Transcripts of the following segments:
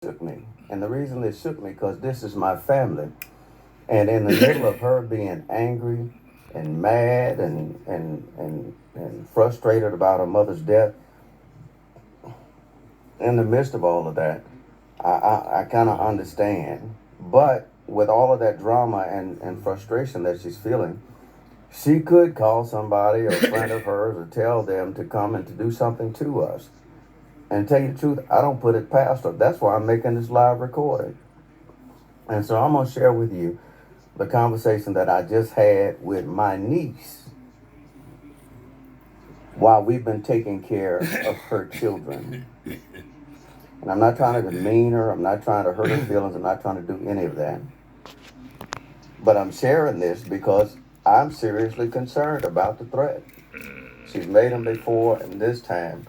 shook me. And the reason it shook me because this is my family. And in the middle of her being angry and mad and frustrated about her mother's death, in the midst of all of that, I kind of understand. But with all of that drama and frustration that she's feeling, she could call somebody or a friend of hers or tell them to come and to do something to us. And tell you the truth, I don't put it past her. That's why I'm making this live recording. And so I'm going to share with you the conversation that I just had with my niece while we've been taking care of her children. And I'm not trying to demean her. I'm not trying to hurt her feelings. I'm not trying to do any of that. But I'm sharing this because I'm seriously concerned about the threat. She's made them before, and this time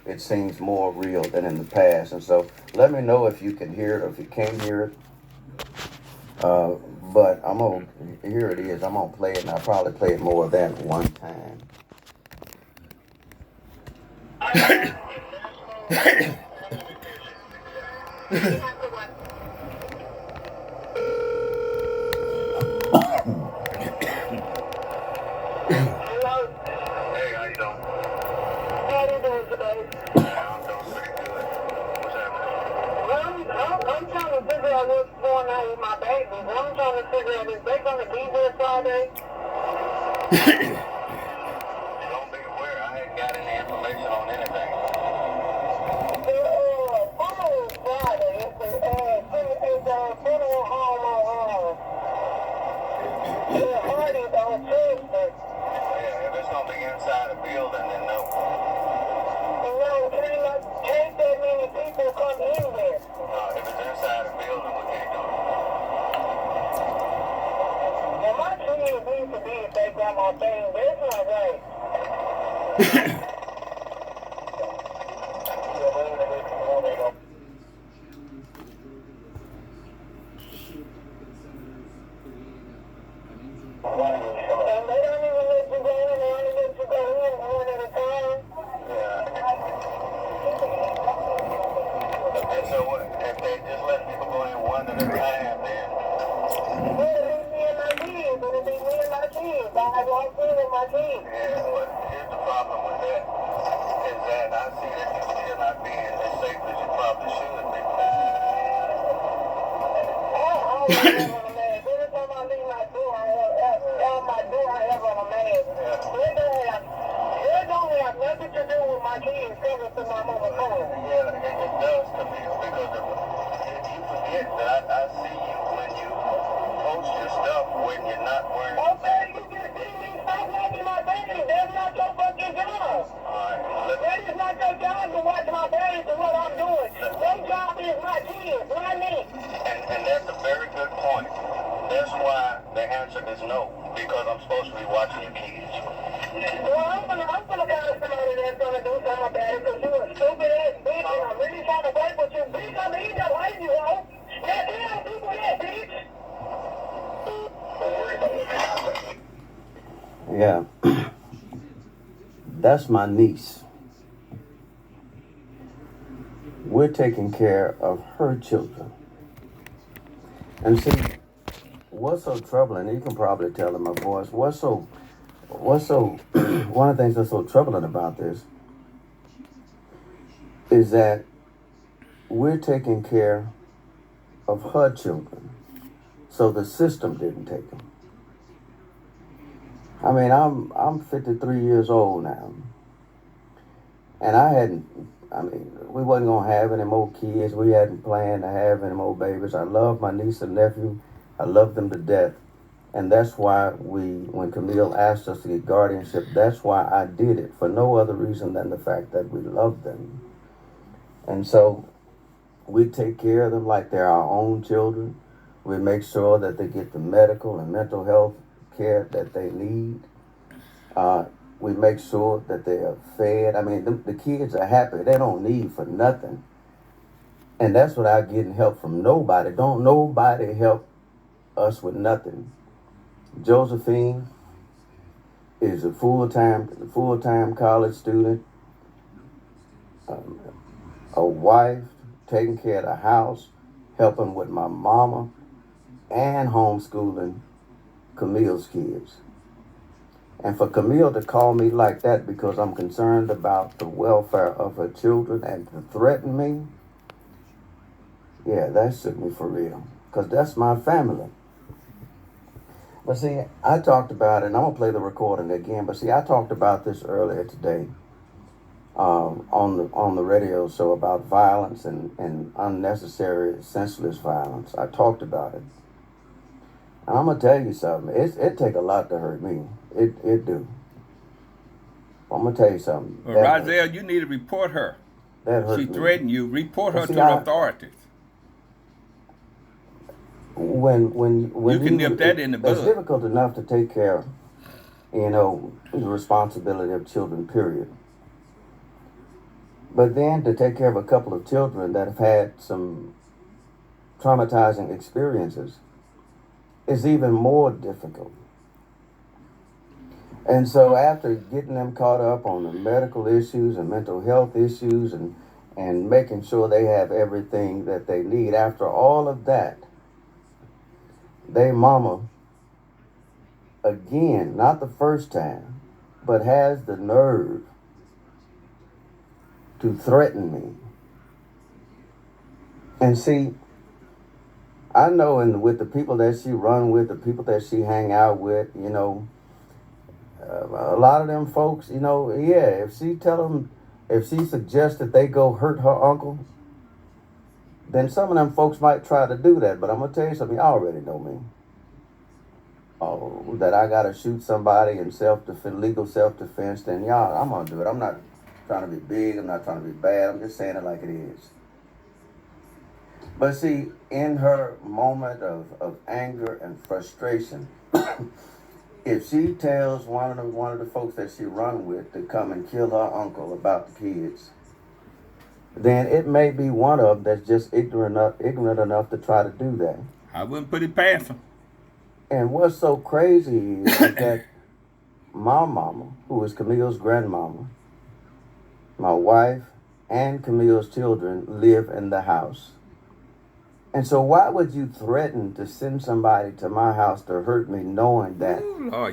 it seems more real than in the past. And so let me know if you can hear it or if you can't hear it. But here it is. I'm going to play it, and I'll probably play it more than one time. Hey, how you doing? How you doing today? Yeah, I'm doing pretty good. What's happening? Well, I'm trying to figure out what's going on with my babies. I'm trying to figure out if they're going to be here Friday. Don't be aware. I ain't got any information on anything. Following Friday, it's a funeral home on Hardy's on Tuesday. Yeah, if it's going to be inside a building, then no. No, can't that many people come in there. No, if it's inside a building, we can't do it. Well, my kids need to be if they got my thing. That's not right. And they don't even let you go in. They only let you go in one at a time. Yeah. And so what? If they just let people go in one at a time, then? Well, it'll be me and my kids. It'll be me and my kids. I walk in with my kids. Yeah, but here's the problem with that. Is that I see that you're still not being as safe as you probably should be. I always have on a mask. Every time I leave my door, out my door, I have on a mask. Yeah. It don't have nothing to do with my kids coming to my mama's home. Yeah, it does to me because if you forget that I see you when you post your stuff when you're not wearing a mask. Okay, you just see me stop watching my baby. That's not your fucking job. Alright. That is not your job to watch my baby and what I'm doing. Your job is my kids, not me. And that's a very good point. That's why the answer is no, because I'm supposed to be watching your kids. Well, I'm gonna find somebody that's gonna do something about it because you're a stupid ass bitch and I'm really trying to work with you. Bitch, I'm eating the way you want. Yeah, tell people that, bitch. Yeah, that's my niece. We're taking care of her children. And see, what's so troubling, you can probably tell in my voice, what's so, one of the things that's so troubling about this is that we're taking care of her children, so the system didn't take them. I mean, I'm 53 years old now, and we wasn't gonna have any more kids. We hadn't planned to have any more babies. I love my niece and nephew. I love them to death. And that's why when Camille asked us to get guardianship, that's why I did it, for no other reason than the fact that we love them. And so we take care of them like they're our own children. We make sure that they get the medical and mental health care that they need. We make sure that they are fed. I mean, the kids are happy. They don't need for nothing. And that's without getting help from nobody. Don't nobody help us with nothing. Josephine is a full-time college student, a wife taking care of the house, helping with my mama, and homeschooling Camille's kids. And for Camille to call me like that because I'm concerned about the welfare of her children and to threaten me, yeah, that shook me for real. Because that's my family. But see, I talked about it, and I'm going to play the recording again. But see, I talked about this earlier today on the radio show about violence and unnecessary, senseless violence. I talked about it. And I'm going to tell you something. It take a lot to hurt me. It do. I'm going to tell you something. Well, Rozelle, you need to report her. That hurt She me. threatened you. Report her See, to the authorities. When You can nip that in the bud. It's difficult enough to take care, the responsibility of children, period. But then to take care of a couple of children that have had some traumatizing experiences is even more difficult. And so after getting them caught up on the medical issues and mental health issues and making sure they have everything that they need, after all of that, they mama, again, not the first time, but has the nerve to threaten me. And see, I know with the people that she run with, the people that she hang out with, a lot of them folks, if she suggests that they go hurt her uncle, then some of them folks might try to do that. But I'm going to tell you something, y'all already know me. That I got to shoot somebody in legal self-defense, then y'all, I'm going to do it. I'm not trying to be big, I'm not trying to be bad, I'm just saying it like it is. But see, in her moment of anger and frustration, if she tells one of the folks that she run with to come and kill her uncle about the kids, then it may be one of them that's just ignorant enough to try to do that. I wouldn't put it past them. And what's so crazy is that my mama, who is Camille's grandmama, my wife, and Camille's children live in the house. And so why would you threaten to send somebody to my house to hurt me, knowing that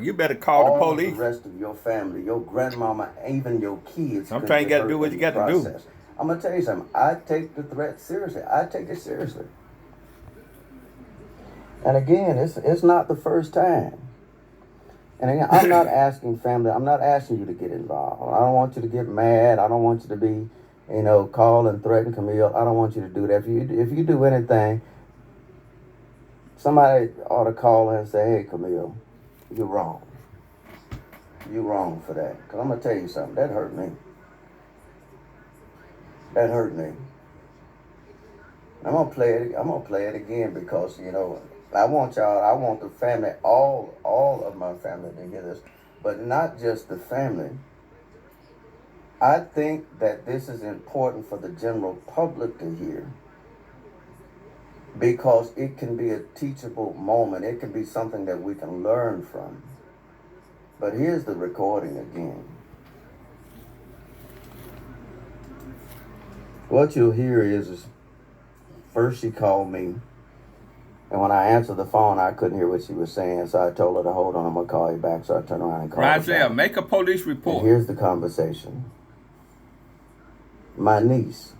you better call the police. All the rest of your family, your grandmama, even your kids. Sometimes you got to do what you got to do. I'm going to tell you something. I take the threat seriously. I take it seriously. And again, it's not the first time. And again, I'm not asking family, I'm not asking you to get involved. I don't want you to get mad. I don't want you to be, call and threaten Camille. I don't want you to do that. If you do anything, somebody ought to call her and say, hey, Camille, you're wrong. You're wrong for that. Because I'm going to tell you something. That hurt me. That hurt me. I'm going to play it again because, I want the family, all of my family to hear this, but not just the family. I think that this is important for the general public to hear because it can be a teachable moment. It can be something that we can learn from. But here's the recording again. What you'll hear is first she called me. And when I answered the phone, I couldn't hear what she was saying, so I told her to hold on, I'm going to call you back. So I turned around and called her back. Make a police report. And here's the conversation. My niece.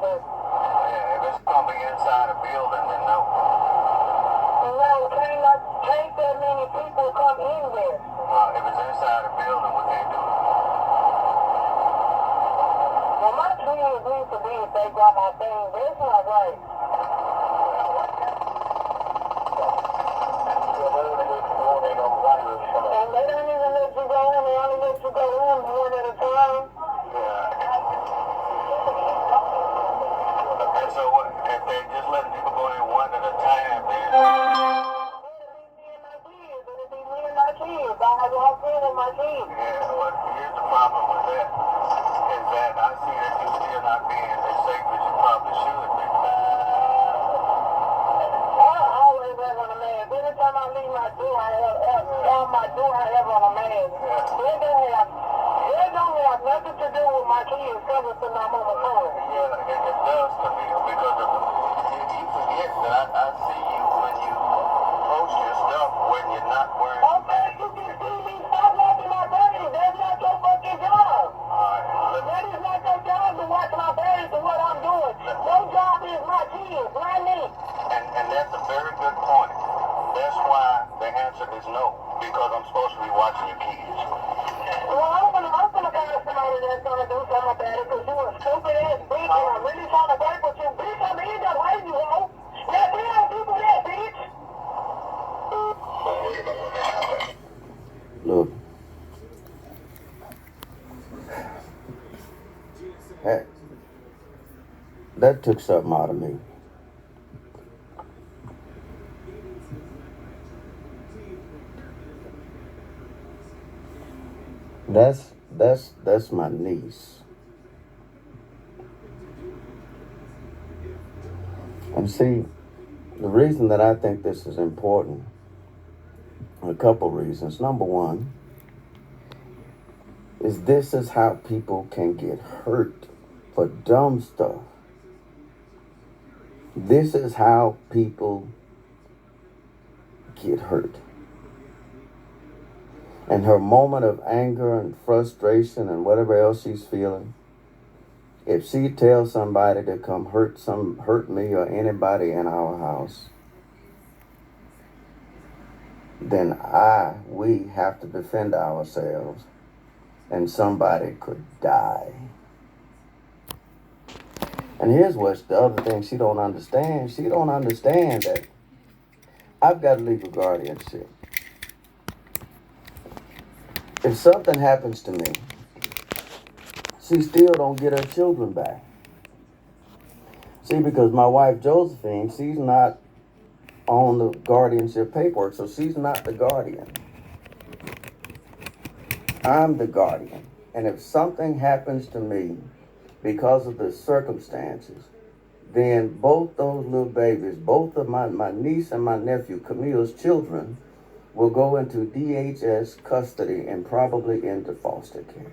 Yeah, if it's gonna be inside a building, then no. No, can't that many people come in there? If it's inside a building, we can't do it. Well, my kids need to be if they got my things. That's not right. And they don't even let you go in. They only let you go in one at a time. Yeah. And so if they just letting people go in one at a time, then it'll be me and my kids. I have walk in with my kids. Yeah, but here's the problem with that. Is that I see that you still not being as safe as you probably should be. I always have on a mask. Every time I leave my door, I have on a mask. It don't have nothing to do with my kids coming to my mama's home. Yeah, it does to me because you forget that I see you when you post your stuff when you're not wearing a mask. Okay, you can see me. Stop watching my baby. That's not your fucking job. That is not your job to watch my baby for what I'm doing. Your job is my kids, not me. And that's a very good point. That's why the answer is no, because I'm supposed to be watching your kids. Well, I'm gonna find somebody that's gonna do something about it, because you're a stupid ass bitch, and I'm really trying to work with you, bitch. I'm in the way, you hoe. Now, tell people that, bitch. Look, that took something out of me. That's my niece. And see, the reason that I think this is important, a couple reasons. Number one, is this is how people can get hurt for dumb stuff. This is how people get hurt. And her moment of anger and frustration and whatever else she's feeling, if she tells somebody to come hurt me or anybody in our house, then we have to defend ourselves, and somebody could die. And here's what's the other thing she don't understand. She don't understand that I've got legal guardianship. If something happens to me, she still don't get her children back. See, because my wife Josephine, she's not on the guardianship paperwork, so she's not the guardian. I'm the guardian. And if something happens to me because of the circumstances, then both those little babies, both of my niece and my nephew, Camille's children, will go into DHS custody and probably into foster care.